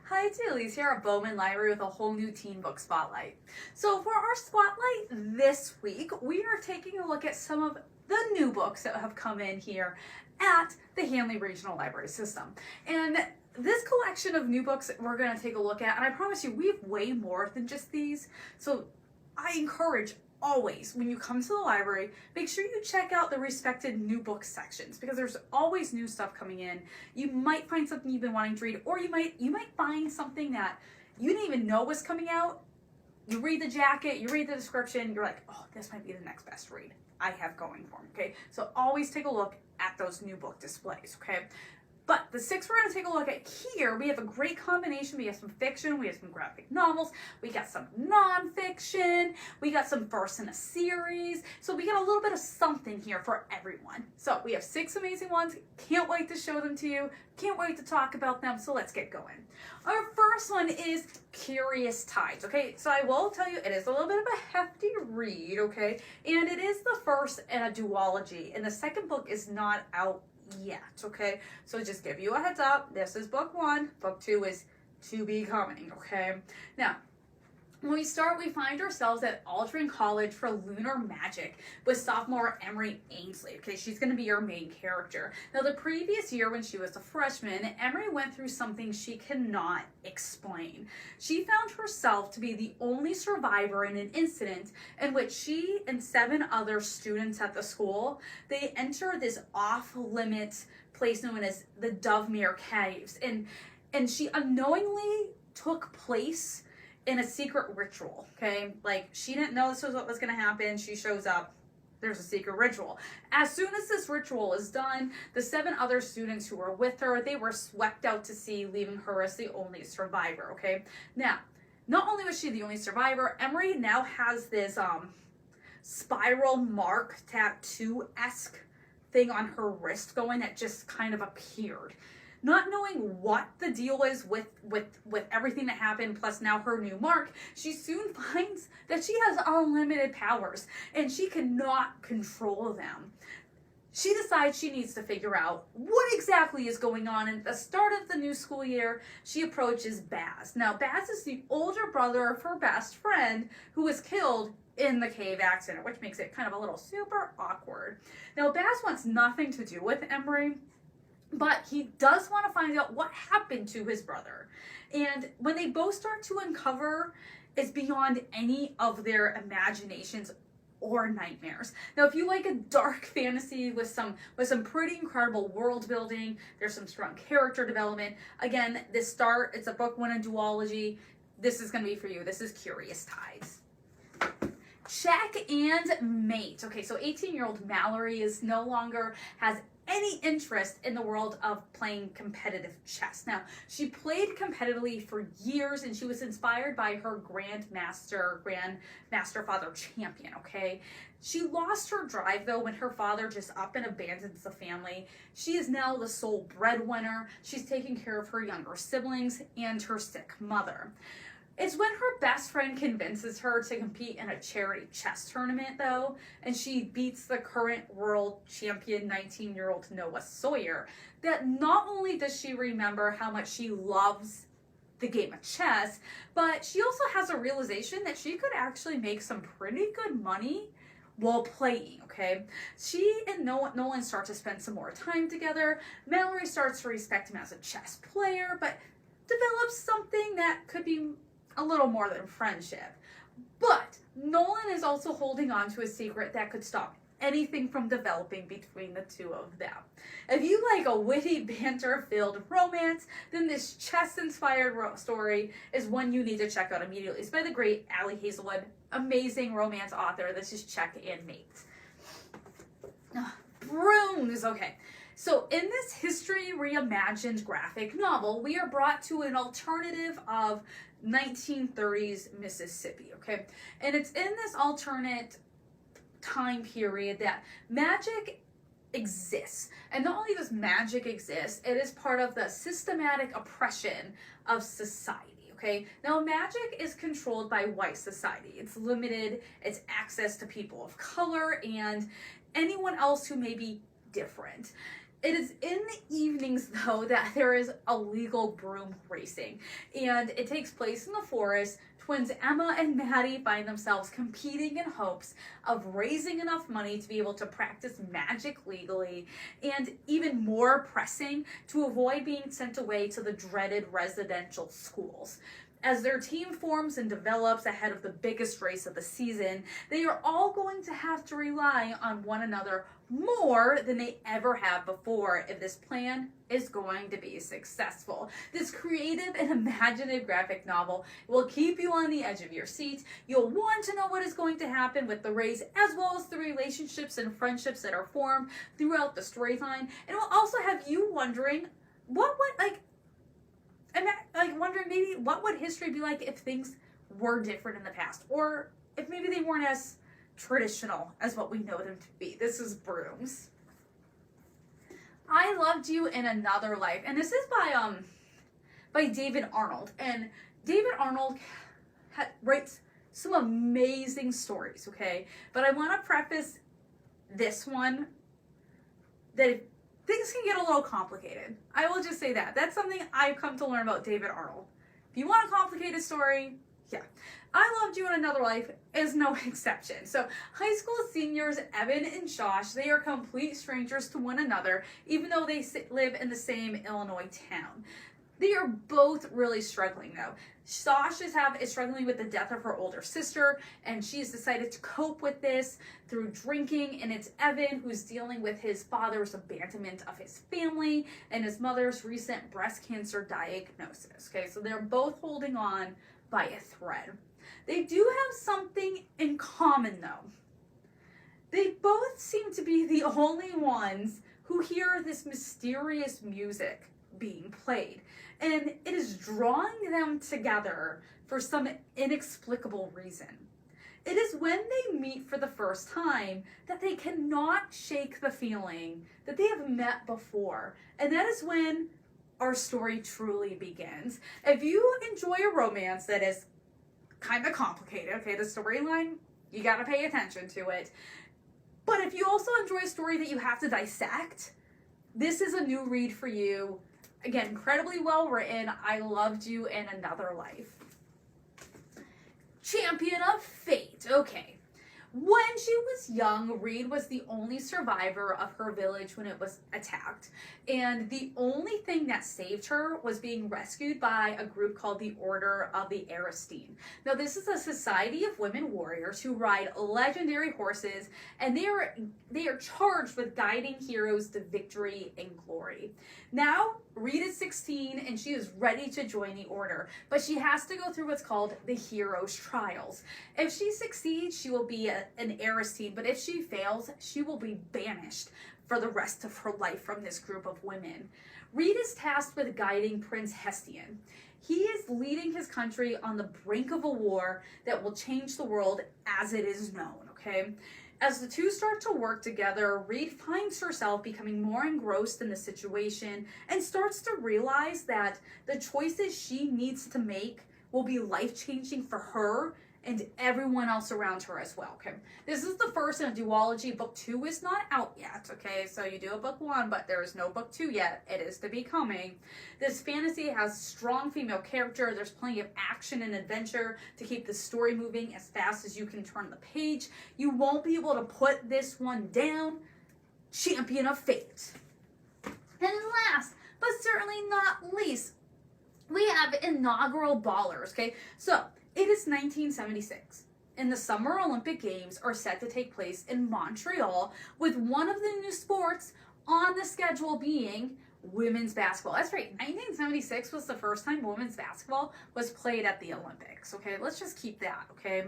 Hi, it's Elise here at Bowman Library with a whole new teen book spotlight. So for our spotlight this week, we are taking a look at some of the new books that have come in here at the Hanley Regional Library System. And this collection of new books we're going to take a look at, and I promise you, we have way more than just these. So I encourage always, when you come to the library, make sure you check out the respected new book sections because there's always new stuff coming in. You might find something you've been wanting to read, or you might find something that you didn't even know was coming out. You read the jacket, you read the description, you're like, oh, this might be the next best read I have going for me, okay? So always take a look at those new book displays, okay? But the six we're going to take a look at here, we have a great combination. We have some fiction, we have some graphic novels, we got some nonfiction, we got some first in a series. So we got a little bit of something here for everyone. So we have six amazing ones. Can't wait to show them to you. Can't wait to talk about them. So let's get going. Our first one is Curious Tides, okay? So I will tell you, it is a little bit of a hefty read, okay? And it is the first in a duology, and the second book is not out yet, okay? So just give you a heads up, this is book one, book two is to be coming, okay? Now, when we start, we find ourselves at Aldrin College for Lunar Magic with sophomore Emery Ainsley. Okay, she's going to be our main character. Now, the previous year when she was a freshman, Emery went through something she cannot explain. She found herself to be the only survivor in an incident in which she and 7 other students at the school, they enter this off-limit place known as the Dovemere Caves. And she unknowingly took place in a secret ritual, okay? Like, she didn't know this was what was going to happen. She shows up. There's a secret ritual. As soon as this ritual is done, the 7 other students who were with her, they were swept out to sea, leaving her as the only survivor, okay? Now, not only was she the only survivor, Emery now has this spiral mark tattoo-esque thing on her wrist going that just kind of appeared. Not knowing what the deal is with everything that happened, plus now her new mark, she soon finds that she has unlimited powers and she cannot control them. She decides she needs to figure out what exactly is going on. And at the start of the new school year, she approaches Baz. Now, Baz is the older brother of her best friend who was killed in the cave accident, which makes it kind of a little super awkward. Now, Baz wants nothing to do with Emery, but he does want to find out what happened to his brother. And when they both start to uncover, it's beyond any of their imaginations or nightmares. Now, if you like a dark fantasy with some pretty incredible world building, there's some strong character development. Again, it's a book one in duology. This is going to be for you. This is Curious Tides. Check and Mate. Okay, so 18-year-old Mallory no longer has any interest in the world of playing competitive chess. Now, she played competitively for years and she was inspired by her grandmaster father champion, okay? She lost her drive though when her father just up and abandons the family. She is now the sole breadwinner. She's taking care of her younger siblings and her sick mother. It's when her best friend convinces her to compete in a charity chess tournament, though, and she beats the current world champion 19-year-old Noah Sawyer, that not only does she remember how much she loves the game of chess, but she also has a realization that she could actually make some pretty good money while playing, okay? She and Nolan start to spend some more time together. Mallory starts to respect him as a chess player, but develops something that could be a little more than friendship. But Nolan is also holding on to a secret that could stop anything from developing between the two of them. If you like a witty, banter-filled romance, then this chess-inspired story is one you need to check out immediately. It's by the great Ali Hazelwood, amazing romance author. This is Check and Mate. Brooms, okay. So in this history reimagined graphic novel, we are brought to an alternative of 1930s Mississippi, okay? And it's in this alternate time period that magic exists. And not only does magic exist, it is part of the systematic oppression of society, okay? Now, magic is controlled by white society. It's limited, it's access to people of color and anyone else who may be different. It is in the evenings, though, that there is illegal broom racing, and it takes place in the forest. Twins Emma and Maddie find themselves competing in hopes of raising enough money to be able to practice magic legally, and even more pressing, to avoid being sent away to the dreaded residential schools. As their team forms and develops ahead of the biggest race of the season, they are all going to have to rely on one another more than they ever have before if this plan is going to be successful. This creative and imaginative graphic novel will keep you on the edge of your seat. You'll want to know what is going to happen with the race, as well as the relationships and friendships that are formed throughout the storyline. And it will also have you wondering, what would, wondering maybe what would history be like if things were different in the past, or if maybe they weren't as traditional as what we know them to be. This is Brooms. I Loved You in Another Life, and this is by David Arnold. And David Arnold writes some amazing stories, okay? But I want to preface this one that things can get a little complicated. I will just say that. That's something I've come to learn about David Arnold. If you want a complicated story, yeah. I Loved You in Another Life is no exception. So high school seniors Evan and Josh, they are complete strangers to one another, even though they live in the same Illinois town. They are both really struggling though. Josh is struggling with the death of her older sister, and she's decided to cope with this through drinking, and it's Evan who's dealing with his father's abandonment of his family and his mother's recent breast cancer diagnosis. Okay, so they're both holding on by a thread. They do have something in common though. They both seem to be the only ones who hear this mysterious music being played, and it is drawing them together for some inexplicable reason. It is when they meet for the first time that they cannot shake the feeling that they have met before, and that is when our story truly begins. If you enjoy a romance that is kind of complicated, okay, the storyline, you gotta pay attention to it. But if you also enjoy a story that you have to dissect, this is a new read for you. Again, incredibly well written. I Loved You in Another Life. Champion of Fate. Okay. When she was young, Reed was the only survivor of her village when it was attacked. And the only thing that saved her was being rescued by a group called the Order of the Aristine. Now, this is a society of women warriors who ride legendary horses, and they are charged with guiding heroes to victory and glory. Now, Reed is 16 and she is ready to join the order, but she has to go through what's called the hero's trials. If she succeeds, she will be an Aristine, but if she fails, she will be banished for the rest of her life from this group of women. Reed is tasked with guiding Prince Hestian. He is leading his country on the brink of a war that will change the world as it is known, okay? As the two start to work together, Reed finds herself becoming more engrossed in the situation and starts to realize that the choices she needs to make will be life-changing for her and everyone else around her as well, okay? This is the first in a duology. Book 2 is not out yet, okay? So you do a book 1, but there is no book 2 yet. It is to be coming. This fantasy has strong female character. There's plenty of action and adventure to keep the story moving as fast as you can turn the page. You won't be able to put this one down. Champion of Fate. And last, but certainly not least, we have Inaugural Ballers, okay? So, it is 1976, and the Summer Olympic Games are set to take place in Montreal, with one of the new sports on the schedule being women's basketball. That's right, 1976 was the first time women's basketball was played at the Olympics, okay? Let's just keep that, okay?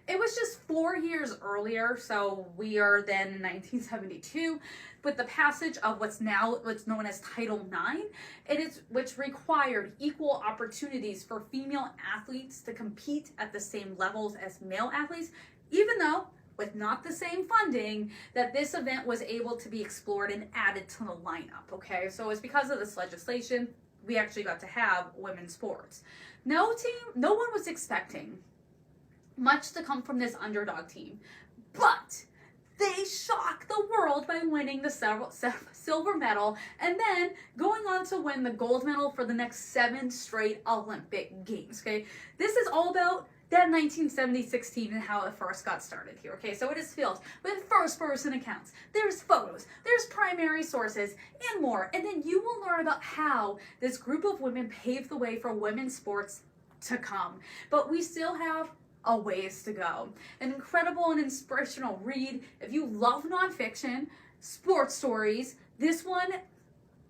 It was just 4 years earlier, so we are then in 1972, with the passage of what's known as Title IX, which required equal opportunities for female athletes to compete at the same levels as male athletes, even though with not the same funding, that this event was able to be explored and added to the lineup, okay? So it's because of this legislation, we actually got to have women's sports. No one was expecting much to come from this underdog team, but They shock the world by winning the silver medal and then going on to win the gold medal for the next 7 straight Olympic Games, okay? This is all about that 1976 team and how it first got started here, okay? So it is filled with first-person accounts. There's photos, there's primary sources, and more. And then you will learn about how this group of women paved the way for women's sports to come. But we still have a ways to go. An incredible and inspirational read. If you love nonfiction, sports stories, this one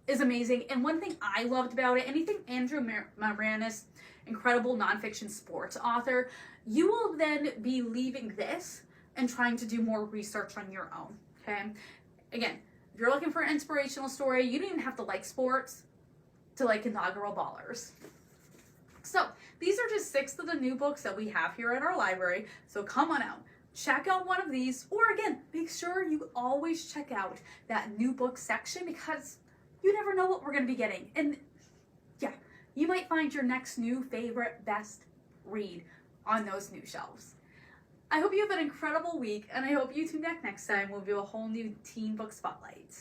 is amazing. And one thing I loved about it, anything Andrew Moranis, incredible nonfiction sports author, you will then be leaving this and trying to do more research on your own, okay? Again, if you're looking for an inspirational story, you don't even have to like sports to like Inaugural Ballers. So these are just 6 of the new books that we have here at our library. So come on out, check out one of these, or again, make sure you always check out that new book section because you never know what we're going to be getting. And yeah, you might find your next new favorite best read on those new shelves. I hope you have an incredible week, and I hope you tune back next time. We'll do a whole new teen book spotlight.